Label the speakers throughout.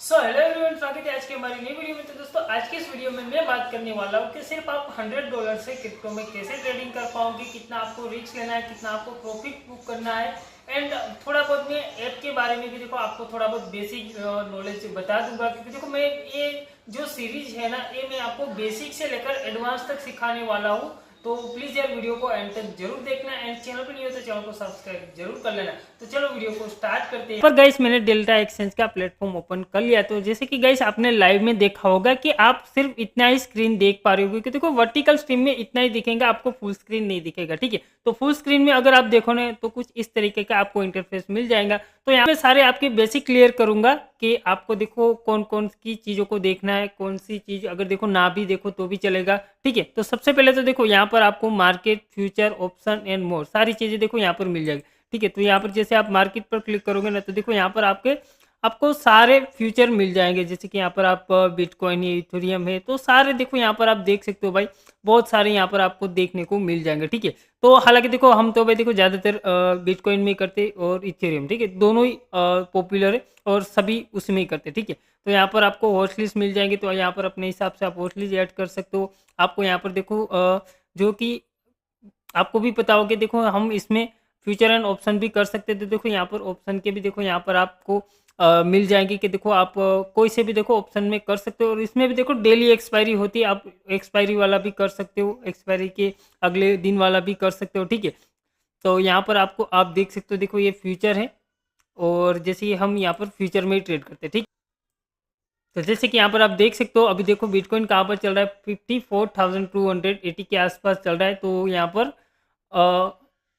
Speaker 1: Hello everyone, स्वागत है आज की हमारी नई वीडियो में। तो दोस्तों, आज की इस वीडियो में मैं बात करने वाला हूँ कि सिर्फ आप $100 से क्रिप्टो में कैसे ट्रेडिंग कर पाओगे, कितना आपको रिस्क लेना है, कितना आपको प्रॉफिट बुक करना है। एंड थोड़ा बहुत मैं ऐप के बारे में भी देखो आपको थोड़ा बहुत बेसिक नॉलेज बता दूंगा, क्योंकि देखो मैं ये जो सीरीज है ना, ये मैं आपको बेसिक से लेकर एडवांस तक सिखाने वाला हूँ। तो प्लीज यार वीडियो को एंड तक जरूर देखना, एंड चैनल पर नहीं हो तो चैनल को सब्सक्राइब जरूर कर लेना। तो चलो वीडियो को स्टार्ट करते हैं। पर गाइस, मैंने डेल्टा एक्सचेंज का प्लेटफॉर्म ओपन कर लिया। तो जैसे कि गाइस आपने लाइव में देखा होगा कि आप सिर्फ इतना ही स्क्रीन देख पा रहे हो, क्योंकि देखो वर्टिकल स्ट्रीम में इतना ही दिखेगा, आपको फुल स्क्रीन नहीं दिखेगा। ठीक है, तो फुल स्क्रीन में अगर आप देखो ना तो कुछ इस तरीके का आपको इंटरफेस मिल जाएगा। तो यहाँ पे सारे आपके बेसिक क्लियर करूंगा कि आपको देखो कौन कौन की चीजों को देखना है, कौन सी चीज अगर देखो ना भी देखो तो भी चलेगा। ठीक है, तो सबसे पहले तो देखो यहाँ पर आपको market, future, option and more सारी चीजें देखो यहाँ पर मिल जाएगी। ठीक है, तो यहाँ पर जैसे आप मार्केट पर क्लिक करोगे ना तो देखो यहाँ पर आपको सारे फ्यूचर मिल जाएंगे। जैसे कि यहाँ पर आप बिटकॉइन है, इथेरियम है, तो सारे देखो यहाँ पर आप देख सकते हो भाई, बहुत सारे यहाँ पर आपको देखने को मिल जाएंगे। ठीक है, तो हालांकि देखो हम तो भाई देखो ज़्यादातर बिटकॉइन में ही करते और इथेरियम। ठीक है, दोनों ही पॉपुलर है और सभी उसमें ही करते। ठीक है, तो यहाँ पर आपको वॉच लिस्ट मिल जाएंगे, तो यहाँ पर अपने हिसाब से आप वॉच लिस्ट ऐड कर सकते हो। आपको यहाँ पर देखो जो कि आपको भी पता होगा, देखो हम इसमें फ्यूचर एंड ऑप्शन भी कर सकते थे। देखो यहाँ पर ऑप्शन के भी देखो यहाँ पर आपको मिल जाएंगे कि देखो आप कोई से भी देखो ऑप्शन में कर सकते हो। और इसमें भी देखो डेली एक्सपायरी होती है, आप एक्सपायरी वाला भी कर सकते हो, एक्सपायरी के अगले दिन वाला भी कर सकते हो। ठीक है, तो यहाँ पर आपको आप देख सकते हो, देखो ये फ्यूचर है और जैसे ये हम यहाँ पर फ्यूचर में ही ट्रेड करते हैं। ठीक, तो जैसे कि यहाँ पर आप देख सकते हो, अभी देखो बिटकॉइन कहाँ पर चल रहा है, 54,280 के आसपास चल रहा है। तो यहाँ पर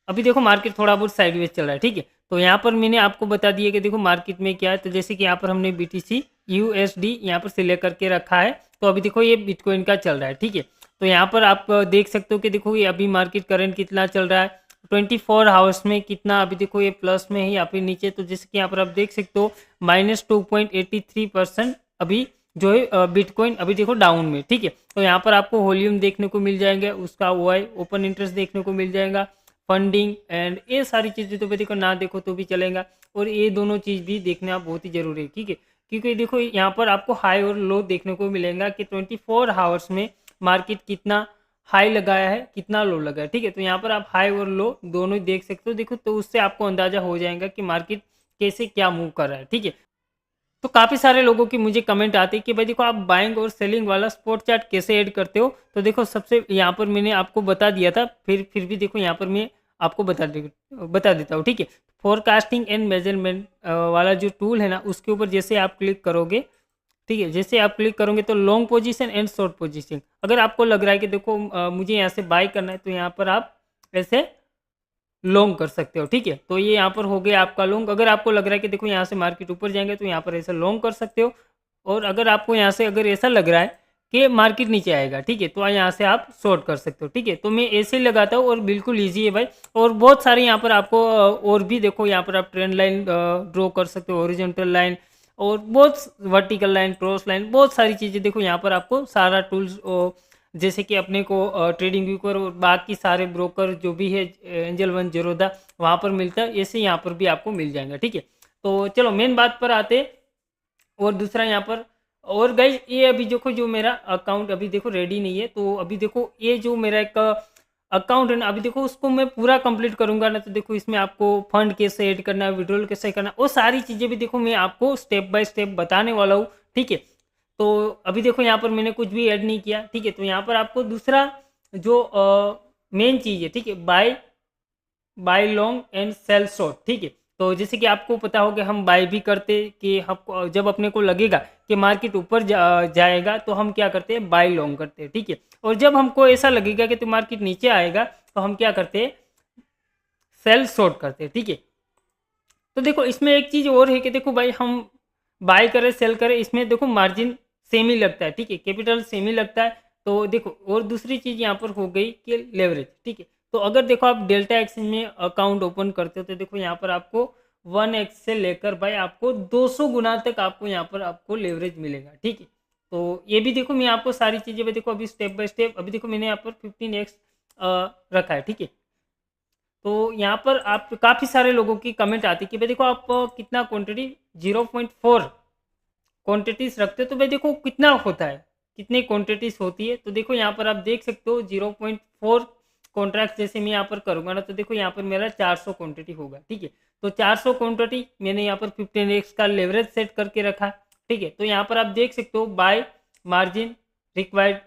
Speaker 1: अभी देखो मार्केट थोड़ा बहुत साइडवेज चल रहा है। ठीक है, तो यहाँ पर मैंने आपको बता दिया कि देखो मार्केट में क्या है। तो जैसे कि यहाँ पर हमने BTC USD यहाँ पर सिलेक्ट करके रखा है। तो अभी देखो ये बिटकॉइन का चल रहा है। ठीक है, तो यहाँ पर आप देख सकते हो कि देखो ये अभी मार्केट करंट कितना चल रहा है, 24 आवर्स में कितना, अभी देखो ये प्लस में ही यहाँ पे नीचे। तो जैसे कि यहाँ पर आप देख सकते हो -2.83% अभी जो है बिटकॉइन अभी देखो डाउन में। ठीक है, तो यहाँ पर आपको वॉल्यूम देखने को मिल जाएंगे, उसका OI ओपन इंटरेस्ट देखने को मिल जाएगा, फंडिंग एंड ये सारी चीज़ें तो देखो ना देखो तो भी चलेगा। और ये दोनों चीज़ भी देखना बहुत ही जरूरी है। ठीक है, क्योंकि देखो यहाँ पर आपको हाई और लो देखने को मिलेगा कि 24 आवर्स में मार्केट कितना हाई लगाया है, कितना लो लगा है। ठीक है, तो यहाँ पर आप हाई और लो दोनों ही देख सकते हो। देखो तो उससे आपको अंदाजा हो जाएगा कि मार्केट कैसे क्या मूव कर रहा है। ठीक है, तो काफ़ी सारे लोगों की मुझे कमेंट आती है कि भाई देखो आप बाइंग और सेलिंग वाला स्पॉट चार्ट कैसे ऐड करते हो। तो देखो सबसे यहाँ पर मैंने आपको बता दिया था, फिर भी देखो यहाँ पर मैं आपको बता देता हूँ। ठीक है, फोरकास्टिंग एंड मेजरमेंट वाला जो टूल है ना, उसके ऊपर जैसे आप क्लिक करोगे, ठीक है, जैसे आप क्लिक करोगे तो long position and short position, अगर आपको लग रहा है कि देखो मुझे यहाँ से बाय करना है, तो यहाँ पर आप ऐसे लॉन्ग कर सकते हो। ठीक है, तो ये यहाँ पर हो गया आपका लॉन्ग। अगर आपको लग रहा है कि देखो यहाँ से मार्केट ऊपर जाएंगे तो यहाँ पर ऐसा लॉन्ग कर सकते हो। और अगर आपको यहाँ से अगर ऐसा लग रहा है कि मार्केट नीचे आएगा, ठीक है, तो यहाँ से आप शॉर्ट कर सकते हो। ठीक है, तो मैं ऐसे ही लगाता हूँ और बिल्कुल ईजी है भाई। और बहुत सारे यहाँ पर आपको और भी देखो यहाँ पर आप ट्रेंड लाइन ड्रॉ कर सकते हो, हॉरिजॉन्टल लाइन और बहुत वर्टिकल लाइन, क्रॉस लाइन, बहुत सारी चीज़ें देखो यहाँ पर आपको सारा टूल्स, जैसे कि अपने को ट्रेडिंग व्यूकर और बाकी सारे ब्रोकर जो भी है, एंजल वन, जीरोधा, वहाँ पर मिलता है, ऐसे यहाँ पर भी आपको मिल जाएगा। ठीक है, तो चलो मेन बात पर आते। और दूसरा यहाँ पर, और गाइज ये अभी देखो जो मेरा अकाउंट अभी देखो रेडी नहीं है, तो अभी देखो ये जो मेरा एक अकाउंट है ना, अभी देखो उसको मैं पूरा कंप्लीट करूंगा ना, तो देखो इसमें आपको फंड कैसे ऐड करना है, विड्रॉल कैसे करना है, वो सारी चीज़ें भी देखो मैं आपको स्टेप बाय स्टेप बताने वाला हूँ। ठीक है, तो अभी देखो यहाँ पर मैंने कुछ भी ऐड नहीं किया। ठीक है, तो यहाँ पर आपको दूसरा जो मेन चीज़ है, ठीक है, buy long and sell short. ठीक है, तो जैसे कि आपको पता होगा हम बाय भी करते कि हम जब अपने को लगेगा कि मार्केट ऊपर जाएगा तो हम क्या करते हैं, बाय लॉन्ग करते हैं। ठीक है, और जब हमको ऐसा लगेगा कि तो मार्केट नीचे आएगा तो हम क्या करते हैं, सेल शॉर्ट करते हैं। ठीक है, तो देखो इसमें एक चीज़ और है कि देखो भाई हम बाय करें सेल करें, इसमें देखो मार्जिन सेम ही लगता है। ठीक है, कैपिटल सेम ही लगता है। तो देखो और दूसरी चीज़ यहाँ पर हो गई कि लेवरेज। ठीक है, तो अगर देखो आप डेल्टा एक्सचेंज में अकाउंट ओपन करते हो तो देखो यहाँ पर आपको 1x से लेकर भाई आपको 200 गुना तक आपको यहाँ पर आपको लेवरेज मिलेगा। ठीक है, तो ये भी देखो मैं आपको सारी चीज़ें भी देखो अभी स्टेप बाय स्टेप, अभी देखो मैंने यहाँ पर 15x रखा है। ठीक है, तो यहाँ पर आप काफ़ी सारे लोगों की कमेंट आती है कि भाई देखो आप कितना क्वांटिटी, 0.4 क्वांटिटीज रखते हो तो भाई देखो कितना होता है, कितनी क्वांटिटीज होती है। तो देखो यहाँ पर आप देख सकते हो 0.4 कॉन्ट्रैक्ट जैसे मैं यहाँ पर करूँगा ना, तो देखो यहाँ पर मेरा 400 क्वांटिटी होगा, ठीक है। तो 400 क्वांटिटी मैंने यहाँ पर 15x का लेवरेज सेट करके रखा, ठीक है। तो यहाँ पर आप देख सकते हो बाय मार्जिन रिक्वायर्ड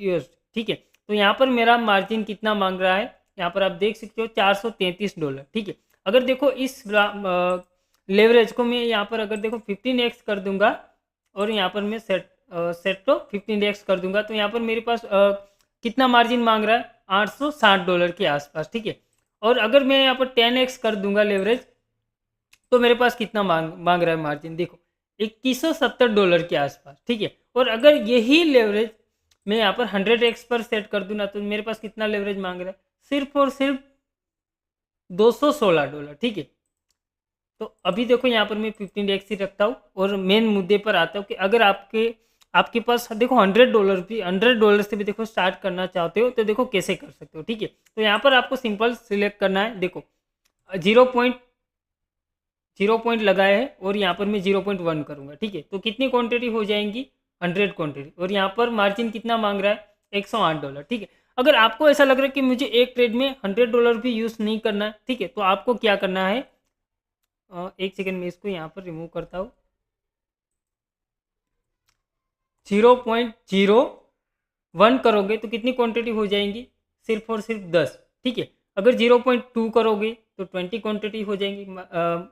Speaker 1: यूज, ठीक है। तो यहाँ पर मेरा मार्जिन कितना मांग रहा है, यहाँ पर आप देख सकते हो $433, ठीक है। अगर देखो इस लेवरेज को मैं यहाँ पर अगर देखो 15x कर दूंगा और यहाँ पर मैं सेट तो 15x कर दूंगा, तो यहाँ पर मेरे पास कितना मार्जिन मांग रहा है, $860 के आसपास, ठीक है। और अगर मैं यहाँ पर 10x कर दूंगा लेवरेज, तो मेरे पास कितना मांग रहा है मार्जिन, देखो $2170 के आसपास, ठीक है। और अगर यही लेवरेज मैं यहाँ पर 100x पर सेट कर दूँ ना, तो मेरे पास कितना लेवरेज मांग रहा है, सिर्फ और सिर्फ $216, ठीक है। तो अभी देखो यहाँ पर मैं 15x ही रखता हूँ और मेन मुद्दे पर आता हूँ कि अगर आपके पास देखो $100 भी, $100 से भी देखो स्टार्ट करना चाहते हो तो देखो कैसे कर सकते हो, ठीक है। तो यहाँ पर आपको सिंपल सिलेक्ट करना है, देखो 0.0 लगाए है और यहाँ पर मैं 0.1 करूँगा, ठीक है। तो कितनी क्वांटिटी हो जाएंगी, 100 क्वांटिटी, और यहाँ पर मार्जिन कितना मांग रहा है, $108, ठीक है। अगर आपको ऐसा लग रहा है कि मुझे एक ट्रेड में $100 भी यूज़ नहीं करना है, ठीक है, तो आपको क्या करना है, एक सेकेंड में इसको यहाँ पर रिमूव करता हूँ, 0.01 करोगे तो कितनी क्वांटिटी हो जाएंगी, सिर्फ और सिर्फ 10, ठीक है। अगर 0.2 करोगे तो 20 क्वांटिटी हो जाएंगी।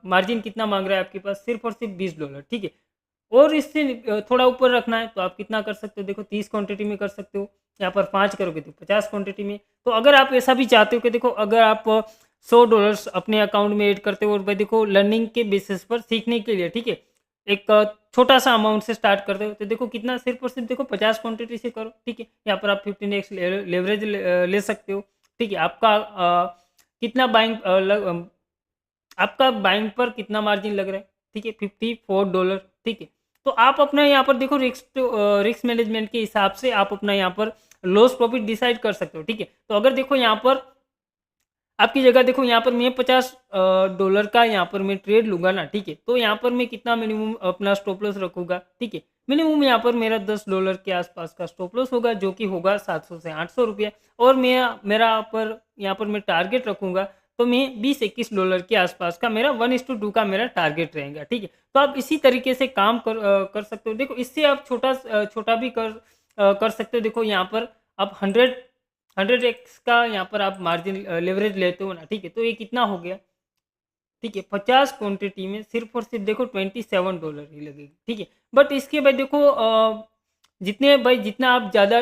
Speaker 1: मार्जिन कितना मांग रहा है आपके पास, सिर्फ और सिर्फ $20, ठीक है। और इससे थोड़ा ऊपर रखना है तो आप कितना कर सकते हो, देखो 30 क्वांटिटी में कर सकते हो, यहाँ पर 5 करोगे तो 50 क्वांटिटी में। तो अगर आप ऐसा भी चाहते हो कि देखो अगर आप $100 अपने अकाउंट में ऐड करते हो और भाई देखो लर्निंग के बेसिस पर सीखने के लिए, ठीक है, एक छोटा सा अमाउंट से स्टार्ट करते हो, तो देखो कितना, सिर्फ और सिर्फ देखो 50 क्वांटिटी से करो, ठीक है। यहाँ पर आप 15x लेवरेज ले सकते हो, ठीक है। आपका कितना बाइंग आपका बाइंग पर कितना मार्जिन लग रहा है, ठीक है, $54, ठीक है। तो आप अपना यहाँ पर देखो रिस्क मैनेजमेंट के हिसाब से आप अपना यहाँ पर लॉस प्रॉफिट डिसाइड कर सकते हो, ठीक है। तो अगर देखो यहाँ पर आपकी जगह देखो यहाँ पर मैं $50 का यहाँ पर मैं ट्रेड लूंगा ना, ठीक है, तो यहाँ पर मैं कितना मिनिमम अपना स्टॉप लॉस रखूंगा, ठीक है। मिनिमम यहाँ पर मेरा $10 के आसपास का स्टॉप लॉस होगा, जो कि होगा 700 से 800 रुपये। और मेरा यहाँ पर मैं टारगेट रखूंगा तो मैं $20-21 के आसपास का मेरा 1:2 का मेरा टारगेट रहेगा, ठीक है। तो आप इसी तरीके से काम कर सकते हो। देखो इससे आप छोटा भी कर सकते हो। देखो यहाँ पर आप 100x का यहाँ पर आप मार्जिन लेवरेज लेते हो ना, ठीक है, तो ये कितना हो गया, ठीक है, 50 क्वांटिटी में सिर्फ और सिर्फ देखो $27 ही लगेगी, ठीक है। बट इसके बाद देखो जितना आप ज़्यादा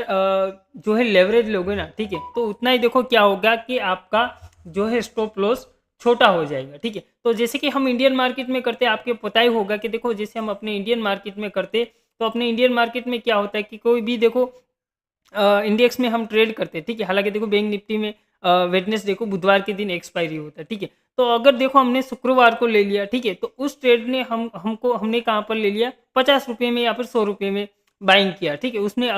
Speaker 1: जो है लेवरेज लोगे ना, ठीक है, तो उतना ही देखो क्या होगा कि आपका जो है स्टॉप लॉस छोटा हो जाएगा, ठीक है। तो जैसे कि हम इंडियन मार्केट में करते हैं, आपको पता ही होगा कि देखो जैसे हम अपने इंडियन मार्केट में करते, तो अपने इंडियन मार्केट में क्या होता है कि कोई भी देखो इंडेक्स में हम ट्रेड करते हैं, ठीक है। हालांकि देखो बैंक निफ्टी में वेडनेसडे को, बुधवार के दिन एक्सपायरी होता है, ठीक है। तो अगर देखो हमने शुक्रवार को ले लिया, ठीक है, तो उस ट्रेड ने हमने कहाँ पर ले लिया, 50 रुपये में या फिर 100 रुपये में बाइंग किया, ठीक है। उसमें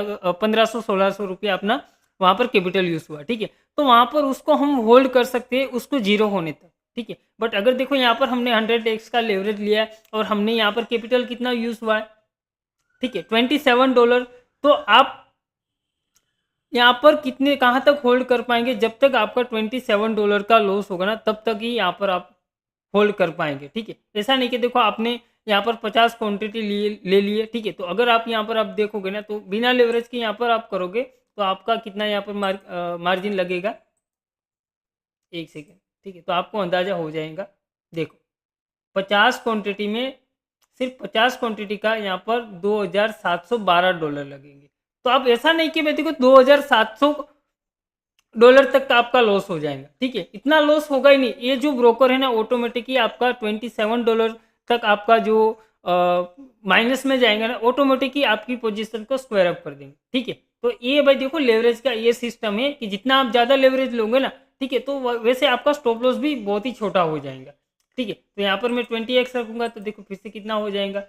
Speaker 1: 1500-1600 रुपये अपना वहाँ पर कैपिटल यूज हुआ, ठीक है। तो वहाँ पर उसको हम होल्ड कर सकते हैं उसको जीरो होने तक, ठीक है। बट अगर देखो यहाँ पर हमने 100x का लेवरेज लिया है और हमने यहाँ पर कैपिटल कितना यूज हुआ है, ठीक है, $27, तो आप यहाँ पर कितने कहाँ तक होल्ड कर पाएंगे, जब तक आपका $27 का लॉस होगा ना, तब तक ही यहाँ पर आप होल्ड कर पाएंगे, ठीक है। ऐसा नहीं कि देखो आपने यहाँ पर 50 क्वांटिटी ले लिए, ठीक है, तो अगर आप यहाँ पर आप देखोगे ना, तो बिना लेवरेज के यहाँ पर आप करोगे तो आपका कितना यहाँ पर मार्जिन लगेगा, एक सेकेंड, ठीक है, तो आपको अंदाजा हो जाएगा। देखो 50 क्वांटिटी में सिर्फ 50 क्वांटिटी का यहाँ पर $2712 लगेंगे। तो आप ऐसा नहीं कि भाई देखो $2700 तक का आपका लॉस हो जाएगा, ठीक है, इतना लॉस होगा ही नहीं। ये जो ब्रोकर है ना, ऑटोमेटिकली आपका $27 तक आपका जो माइनस में जाएगा ना, ऑटोमेटिकली आपकी पोजीशन को स्क्वायर अप कर देंगे, ठीक है। तो ये भाई देखो लेवरेज का ये सिस्टम है कि जितना आप ज़्यादा लेवरेज लोगे ना, ठीक है, तो वैसे आपका स्टॉप लॉस भी बहुत ही छोटा हो जाएगा, ठीक है। तो यहाँ पर मैं 20x रखूँगा तो देखो फिर से कितना हो जाएगा,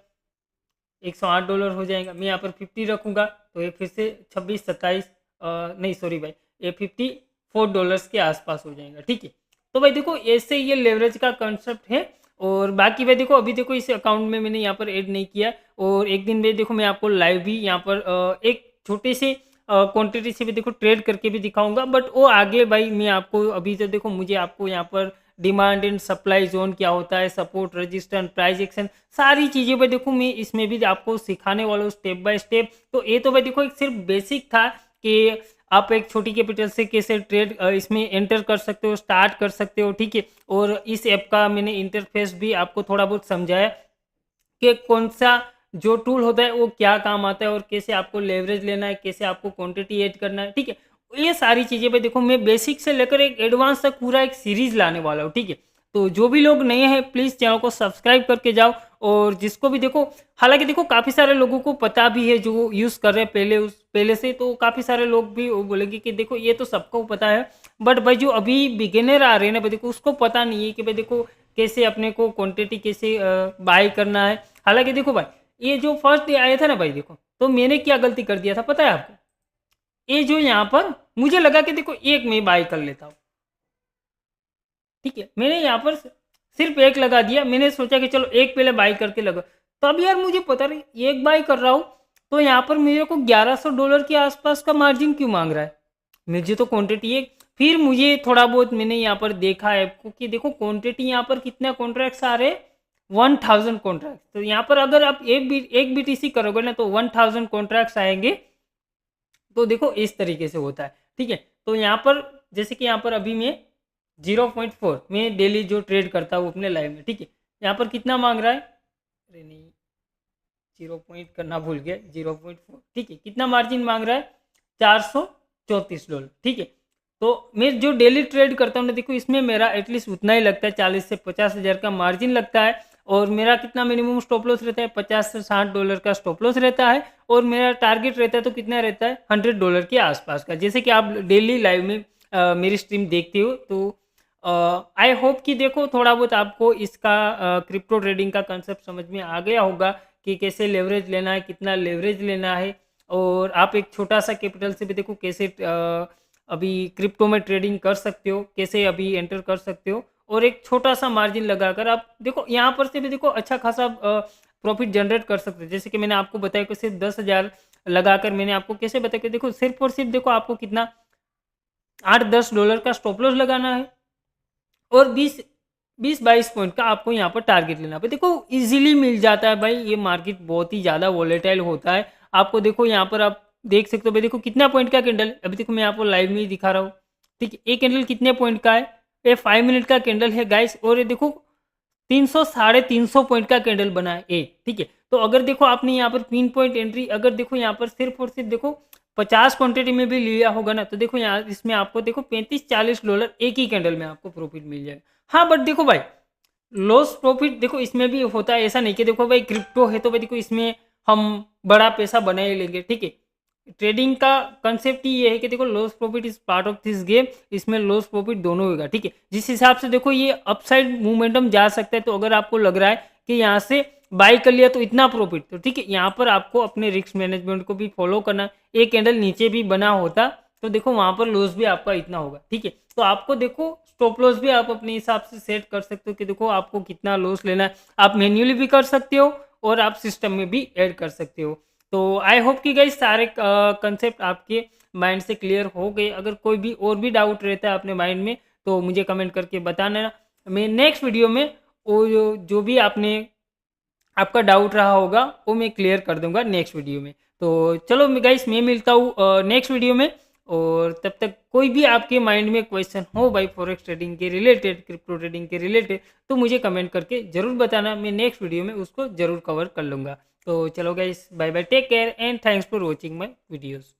Speaker 1: $108 हो जाएगा। मैं यहाँ पर 50 रखूँगा तो ये फिर से 26-27 नहीं सॉरी भाई, ये $54 के आसपास हो जाएगा, ठीक है। तो भाई देखो ऐसे ये लेवरेज का कंसेप्ट है और बाकी भाई देखो अभी देखो इस अकाउंट में मैंने यहाँ पर ऐड नहीं किया, और एक दिन में देखो मैं आपको लाइव भी यहाँ पर एक छोटे से क्वांटिटी से भी देखो ट्रेड करके भी दिखाऊंगा, बट वो आगे भाई मैं आपको अभी तो देखो मुझे आपको यहाँ पर डिमांड एंड सप्लाई जोन क्या होता है, सपोर्ट रेजिस्टेंस प्राइस एक्शन, सारी चीज़ें भाई देखो मैं इसमें भी आपको सिखाने वाला हूँ स्टेप बाय स्टेप। तो ये तो भाई देखो एक सिर्फ बेसिक था कि आप एक छोटी कैपिटल से कैसे ट्रेड इसमें एंटर कर सकते हो, स्टार्ट कर सकते हो, ठीक है। और इस ऐप का मैंने इंटरफेस भी आपको थोड़ा बहुत समझाया कि कौन सा जो टूल होता है वो क्या काम आता है, और कैसे आपको लेवरेज लेना है, कैसे आपको क्वांटिटी ऐड करना है, ठीक है। ये सारी चीज़ें पे देखो मैं बेसिक से लेकर एक एडवांस तक पूरा एक सीरीज लाने वाला हूँ, ठीक है। तो जो भी लोग नए हैं प्लीज़ चैनल को सब्सक्राइब करके जाओ, और जिसको भी देखो, हालांकि देखो काफ़ी सारे लोगों को पता भी है जो यूज़ कर रहे हैं पहले से, तो काफ़ी सारे लोग भी वो बोलेंगे कि देखो ये तो सबको पता है, बट भाई जो अभी बिगिनर आ रहे हैं ना भाई देखो उसको पता नहीं है कि भाई देखो कैसे अपने को क्वांटिटी कैसे बाय करना है। हालांकि देखो भाई ये जो फर्स्ट डे आया था ना भाई देखो, तो मैंने क्या गलती कर दिया था पता है आपको? ये जो यहाँ पर मुझे लगा कि देखो एक में बाय कर लेता हूँ, ठीक है। मैंने यहाँ पर सिर्फ एक लगा दिया, मैंने सोचा कि चलो एक पहले बाय करके लगा, तब यार मुझे पता नहीं एक बाय कर रहा हूँ तो यहाँ पर मेरे को $1100 के आसपास का मार्जिन क्यों मांग रहा है। मुझे तो क्वांटिटी है, फिर मुझे थोड़ा बहुत मैंने यहाँ पर देखा है कि देखो क्वांटिटी यहाँ पर कितना कॉन्ट्रैक्ट्स आ रहे, 1000 कॉन्ट्रैक्ट। तो यहाँ पर अगर आप एक BTC करोगे ना तो 1000 कॉन्ट्रैक्ट्स आएंगे। तो देखो इस तरीके से होता है, ठीक है। तो यहाँ पर जैसे कि यहाँ पर अभी मैं 0.4 मैं डेली जो ट्रेड करता हूँ अपने लाइव में, ठीक है। यहाँ पर कितना मांग रहा है, अरे नहीं 0 करना भूल गया, 0.4, ठीक है। कितना मार्जिन मांग रहा है, $434, ठीक है। तो मैं जो डेली ट्रेड करता हूँ ना देखो इसमें मेरा एटलीस्ट उतना ही लगता है, 40 से 50 हज़ार का मार्जिन लगता है। और मेरा कितना मिनिमम स्टॉप लॉस रहता है, $50 से $60 का स्टॉप लॉस रहता है। और मेरा टारगेट रहता है तो कितना रहता है, $100 के आसपास का। जैसे कि आप डेली लाइव में मेरी स्ट्रीम देखते हो, तो आई होप कि देखो थोड़ा बहुत आपको इसका क्रिप्टो ट्रेडिंग का कंसेप्ट समझ में आ गया होगा कि कैसे लेवरेज लेना है, कितना लेवरेज लेना है, और आप एक छोटा सा कैपिटल से भी देखो कैसे अभी क्रिप्टो में ट्रेडिंग कर सकते हो, कैसे अभी एंटर कर सकते हो, और एक छोटा सा मार्जिन लगाकर आप देखो यहाँ पर से भी देखो अच्छा खासा प्रॉफिट जनरेट कर सकते हो। जैसे कि मैंने आपको बताया कि सिर्फ 10,000 लगाकर मैंने आपको कैसे बताया कि देखो सिर्फ और सिर्फ देखो आपको कितना $8-10 का स्टॉप लॉस लगाना है, और 20-22 पॉइंट का आपको यहाँ पर टारगेट लेना है। देखो इजीली मिल जाता है भाई, ये मार्केट बहुत ही ज़्यादा वॉलेटाइल होता है। आपको देखो यहाँ पर आप देख सकते हो भाई देखो कितना पॉइंट का कैंडल, अभी देखो मैं आपको लाइव में ही दिखा रहा हूँ, ठीक है। एक कैंडल कितने पॉइंट का है, ये 5 मिनट का कैंडल है गाइस, और ये देखो 300-350 पॉइंट का कैंडल बना है ए, ठीक है। तो अगर देखो आपने यहाँ पर पिन पॉइंट एंट्री अगर देखो यहाँ पर सिर्फ और सिर्फ देखो 50 क्वांटिटी में भी लिया होगा ना, तो देखो यहाँ इसमें आपको देखो $35-40 एक ही कैंडल में आपको प्रॉफिट मिल जाएगा। हाँ बट देखो भाई लॉस प्रॉफिट देखो इसमें भी होता है, ऐसा नहीं कि देखो भाई क्रिप्टो है तो भाई देखो इसमें हम बड़ा पैसा बना ही लेंगे, ठीक है। ट्रेडिंग का कंसेप्ट ही ये है कि देखो loss profit is part of this game, इसमें लॉस प्रॉफिट दोनों होगा, ठीक है। जिस हिसाब से देखो ये अपसाइड मोमेंटम जा सकता है, तो अगर आपको लग रहा है कि यहाँ से बाई कर लिया तो इतना प्रॉफिट, तो ठीक है यहाँ पर आपको अपने रिस्क मैनेजमेंट को भी फॉलो करना। एक कैंडल नीचे भी बना होता तो देखो वहां पर लॉस भी आपका इतना होगा, ठीक है। तो आपको देखो स्टॉप लॉस भी आप अपने हिसाब से सेट कर सकते हो कि देखो आपको कितना लॉस लेना है, आप मैन्युअली भी कर सकते हो और आप सिस्टम में भी ऐड कर सकते हो। तो आई होप कि गाइस सारे कंसेप्ट आपके माइंड से क्लियर हो गए। अगर कोई भी और भी डाउट रहता है अपने माइंड में तो मुझे कमेंट करके बताना, मैं नेक्स्ट वीडियो में वो जो भी आपका डाउट रहा होगा वो मैं क्लियर कर दूंगा नेक्स्ट वीडियो में। तो चलो गाइस मैं मिलता हूँ नेक्स्ट वीडियो में, और तब तक कोई भी आपके माइंड में क्वेश्चन हो भाई फॉरेक्स ट्रेडिंग के रिलेटेड, क्रिप्टो ट्रेडिंग के रिलेटेड, तो मुझे कमेंट करके जरूर बताना, मैं नेक्स्ट वीडियो में उसको जरूर कवर कर लूँगा। तो चलो guys bye bye, take care and thanks for watching my videos.